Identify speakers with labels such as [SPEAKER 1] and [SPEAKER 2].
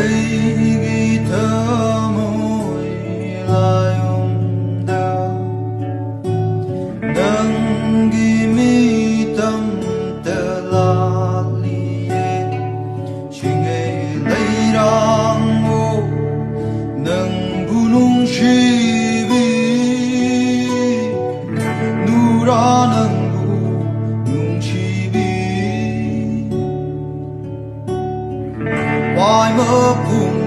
[SPEAKER 1] ghi thơ môi lại đơ nâng ghi mi tâm tơ la li chỉ nghe lấy đang ô nâng bu nung chi bi nu ra nâng bu nung chi bi why mơ cùng